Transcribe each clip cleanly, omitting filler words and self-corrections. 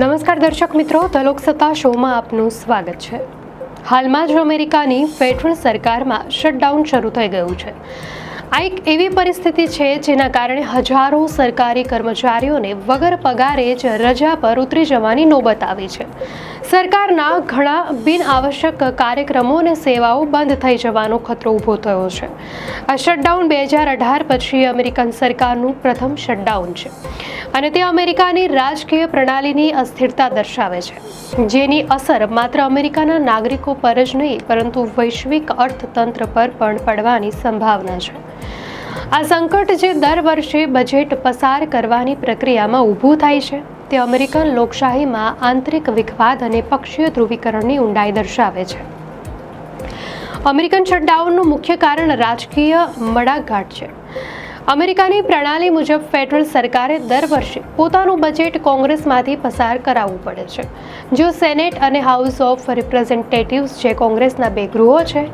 નમસ્કાર દર્શક મિત્રો, ધ લોકસત્તા શોમાં આપનું સ્વાગત છે. હાલમાં જ અમેરિકાની ફેડરલ સરકારમાં શટડાઉન શરૂ થઈ ગયું છે. આ એક એવી પરિસ્થિતિ છે જેના કારણે હજારો સરકારી કર્મચારીઓને વગર પગારે જ રજા પર ઉતરી જવાની નોબત આવી છે. સરકારના ઘણા બિનઆવશ્યક કાર્યક્રમો અને સેવાઓ બંધ થઈ જવાનો ખતરો ઊભો થયો છે. આ શટડાઉન 2018 પછી અમેરિકન સરકારનું પ્રથમ શટડાઉન છે અને તે અમેરિકાની રાજકીય પ્રણાલીની અસ્થિરતા દર્શાવે છે, જેની અસર માત્ર અમેરિકાના નાગરિકો પર જ નહીં પરંતુ વૈશ્વિક અર્થતંત્ર પર પણ પડવાની સંભાવના છે. આ સંકટ જે દર વર્ષે બજેટ પસાર કરવાની પ્રક્રિયામાં ઊભું થાય છે, તે અમેરિકન લોકશાહીમાં આંતરિક વિખવાદ અને પક્ષીય ધ્રુવીકરણની ઊંડાઈ દર્શાવે છે. અમેરિકન શટડાઉનનું મુખ્ય કારણ રાજકીય મડાગાંઠ છે. અમેરિકાની પ્રણાલી મુજબ ફેડરલ સરકારે દર વર્ષે પોતાનું બજેટ કોંગ્રેસમાંથી પસાર કરાવવું પડે છે. જો સેનેટ અને હાઉસ ઓફ રિપ્રેઝેન્ટેટિવ્સ, જે કોંગ્રેસના બે ગૃહો છે,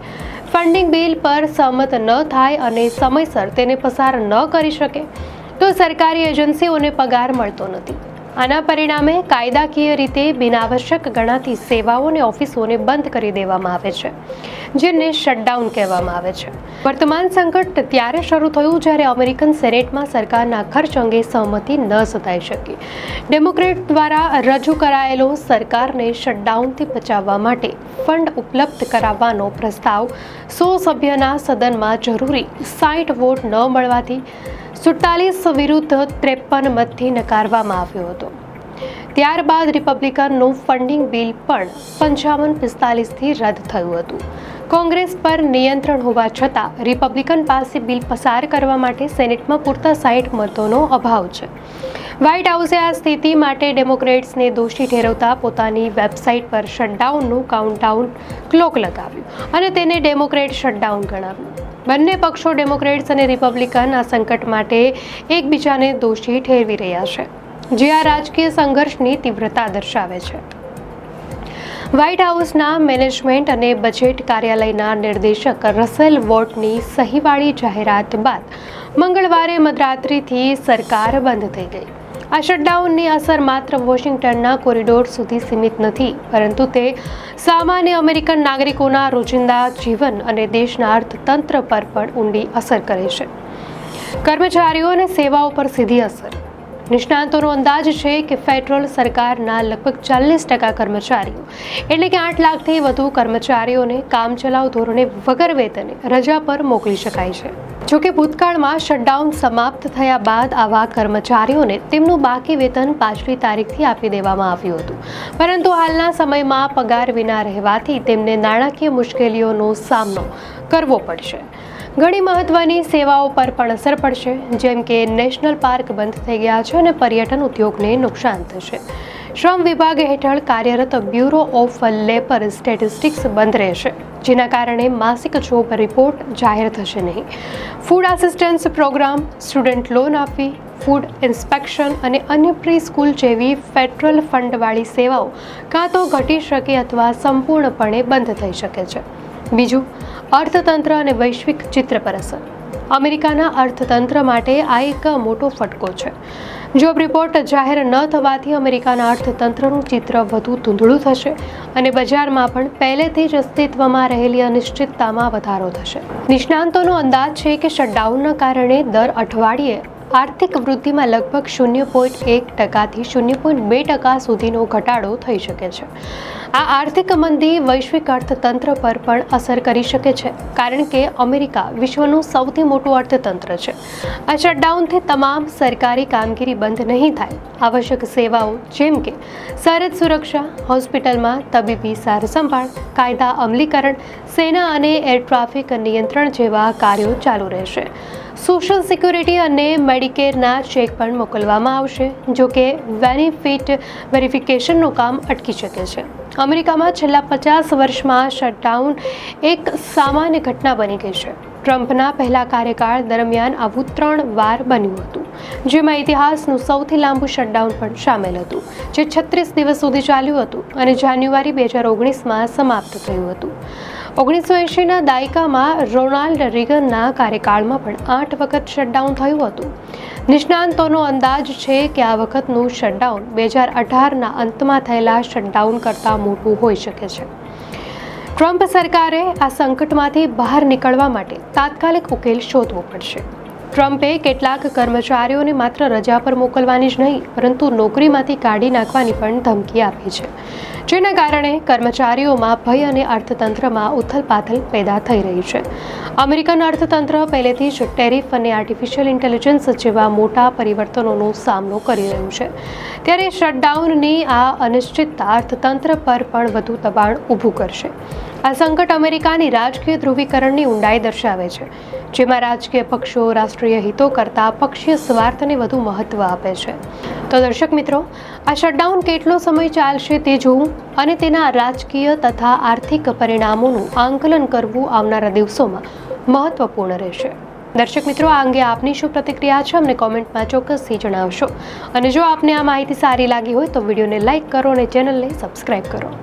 ફંડિંગ બિલ પર સહમત ન થાય અને સમયસર તેને પસાર ન કરી શકે તો સરકારી એજન્સીઓને પગાર મળતો નથી. આના પરિણામે કાયદાકીય રીતે બિનઆવશ્યક ગણાતી સેવાઓ અને ઓફિસોને બંધ કરી દેવામાં આવે છે, જેને શટડાઉન કહેવામાં આવે છે. વર્તમાન સંકટ ત્યારે શરૂ થયું જ્યારે અમેરિકન સેનેટમાં સરકારના ખર્ચ અંગે સહમતિ ન સધાઈ શકી. ડેમોક્રેટ દ્વારા રજૂ કરાયેલો સરકારને શટડાઉનથી બચાવવા માટે ફંડ ઉપલબ્ધ કરાવવાનો પ્રસ્તાવ 100 સભ્યના સદનમાં જરૂરી 60 વોટ ન મળવાથી 47 વિરુદ્ધ 53 મતથી નકારવામાં આવ્યો હતો. ત્યારબાદ રિપબ્લિકનનું ફંડિંગ બિલ પણ 55-45થી રદ થયું હતું. કોંગ્રેસ પર નિયંત્રણ હોવા છતાં રિપબ્લિકન પાસે બિલ પસાર કરવા માટે સેનેટમાં પૂરતા 60 મતોનો અભાવ છે. વ્હાઇટ હાઉસે આ સ્થિતિ માટે ડેમોક્રેટ્સને દોષી ઠેરવતા પોતાની વેબસાઇટ પર શટડાઉનનું કાઉન્ટડાઉન ક્લોક લગાવ્યું અને તેને ડેમોક્રેટ શટડાઉન ગણાવ્યું. બંને પક્ષો, ડેમોક્રેટ્સ અને રિપબ્લિકન, આ સંકટ માટે એકબીજાને દોષી ઠેરવી રહ્યા છે, જે આ રાજકીય સંઘર્ષની તીવ્રતા દર્શાવે છે. વ્હાઇટ હાઉસના મેનેજમેન્ટ અને બજેટ કાર્યાલયના નિર્દેશક રસેલ વોટની સહીવાળી જાહેરાત બાદ મંગળવારે મધરાત્રિથી સરકાર બંધ થઈ ગઈ. આ શટડાઉનની અસર માત્ર વોશિંગ્ટનના કોરિડોર સુધી સીમિત નથી, પરંતુ તે સામાન્ય અમેરિકન નાગરિકોના રોજિંદા જીવન અને દેશના અર્થતંત્ર પર પણ ઊંડી અસર કરે છે. કર્મચારીઓ અને સેવાઓ પર સીધી અસર. નિષ્ણાતોનો અંદાજ છે કે ફેડરલ સરકારના લગભગ 40% કર્મચારીઓ, એટલે કે 8 લાખથી વધુ કર્મચારીઓને કામચલાઉ ધોરણે વગર વેતને રજા પર મોકલી શકાય છે. જોકે ભૂતકાળમાં શટડાઉન સમાપ્ત થયા બાદ આવા કર્મચારીઓને તેમનું બાકી વેતન પાછલી તારીખથી આપી દેવામાં આવ્યું હતું, પરંતુ હાલના સમયમાં પગાર વિના રહેવાથી તેમને નાણાકીય મુશ્કેલીઓનો સામનો કરવો પડશે. ઘણી મહત્વની સેવાઓ પર પણ અસર પડશે, જેમ કે નેશનલ પાર્ક બંધ થઈ ગયા છે અને પર્યટન ઉદ્યોગને નુકસાન થશે. શ્રમ વિભાગ હેઠળ કાર્યરત બ્યુરો ઓફ લેબર સ્ટેટિસ્ટિક્સ બંધ રહેશે, જેના કારણે માસિક જોબ રિપોર્ટ જાહેર થશે નહીં. Food assistance programme, student loan આપવી, ફૂડ ઇન્સ્પેક્શન અને અન્ય પ્રી સ્કૂલ જેવી ફેડરલ ફંડવાળી સેવાઓ કાં તો ઘટી શકે અથવા સંપૂર્ણપણે બંધ થઈ શકે છે. બીજું, અર્થતંત્ર અને વૈશ્વિક ચિત્ર પર અસર. અમેરિકાના અર્થતંત્ર માટે આ એક મોટો ફટકો છે. જોબ રિપોર્ટ જાહેર ન થવાથી અમેરિકાના અર્થતંત્રનું ચિત્ર વધુ ધૂંધળું થશે અને બજારમાં પણ પહેલેથી જ અસ્તિત્વમાં રહેલી અનિશ્ચિતતામાં વધારો થશે. નિષ્ણાંતોનો અંદાજ છે કે શટડાઉનના કારણે દર અઠવાડિયે આર્થિક વૃદ્ધિમાં લગભગ 0.1%થી 0.2% સુધીનો ઘટાડો થઈ શકે છે. આ આર્થિક મંદી વૈશ્વિક અર્થતંત્ર પર પણ અસર કરી શકે છે, કારણ કે અમેરિકા વિશ્વનું સૌથી મોટું અર્થતંત્ર છે. આ શટડાઉનથી તમામ સરકારી કામગીરી બંધ નહીં થાય. આવશ્યક સેવાઓ જેમ કે સરહદ સુરક્ષા, હોસ્પિટલમાં તબીબી સારસંભાળ, કાયદા અમલીકરણ, સેના અને એર ટ્રાફિક નિયંત્રણ જેવા કાર્યો ચાલુ રહેશે. સોશિયલ સિક્યુરિટી અને મેડિકેરના ચેક પણ મોકલવામાં આવશે, જો કે બેનિફિટ વેરિફિકેશનનું કામ અટકી શકે છે. અમેરિકામાં છેલ્લા 50 વર્ષમાં શટડાઉન એક સામાન્ય ઘટના બની ગઈ છે. ટ્રમ્પના પહેલા કાર્યકાળ દરમિયાન આવું 3 વાર બન્યું હતું, જેમાં ઇતિહાસનું સૌથી લાંબુ શટડાઉન પણ સામેલ હતું, જે 36 દિવસ સુધી ચાલ્યું હતું અને જાન્યુઆરી 2019માં સમાપ્ત થયું હતું. 1980ના દાયકામાં રોનાલ્ડ રીગનના કાર્યકાળમાં પણ 8 વખત શટડાઉન થયું હતું. નિષ્ણાંતોનો અંદાજ છે કે આ વખતનું શટડાઉન 2018ના અંતમાં થયેલા શટડાઉન કરતાં મોટું હોઈ શકે છે. ટ્રમ્પ સરકારે આ સંકટમાંથી બહાર નીકળવા માટે તાત્કાલિક ઉકેલ શોધવો પડશે. ટ્રમ્પે કેટલાક કર્મચારીઓને માત્ર રજા પર મોકલવાની જ નહીં, પરંતુ નોકરીમાંથી કાઢી નાખવાની પણ ધમકી આપી છે, જેના કારણે કર્મચારીઓમાં ભય અને અર્થતંત્રમાં ઉથલપાથલ પેદા થઈ રહી છે. અમેરિકન અર્થતંત્ર પહેલેથી જ ટેરિફ અને આર્ટિફિશિયલ ઇન્ટેલિજન્સ જેવા મોટા પરિવર્તનોનો સામનો કરી રહ્યું છે, ત્યારે શટડાઉનની આ અનિશ્ચિતતા અર્થતંત્ર પર પણ વધુ દબાણ ઊભું કરશે. આ સંકટ અમેરિકાની રાજકીય ધ્રુવીકરણની ઊંડાઈ દર્શાવે છે, જેમાં રાજકીય પક્ષો રાષ્ટ્રીય હિતો કરતાં પક્ષીય સ્વાર્થને વધુ મહત્વ આપે છે. તો દર્શક મિત્રો, આ શટડાઉન કેટલો સમય ચાલશે તે જોવું અને તેના રાજકીય તથા આર્થિક પરિણામોનું આંકલન કરવું આવનારા દિવસોમાં મહત્વપૂર્ણ રહેશે. દર્શક મિત્રો, આ અંગે આપની શું પ્રતિક્રિયા છે અમને કોમેન્ટમાં ચોક્કસથી જણાવશો. અને જો આપને આ માહિતી સારી લાગી હોય તો વિડીયોને લાઇક કરો અને ચેનલને સબસ્ક્રાઇબ કરો.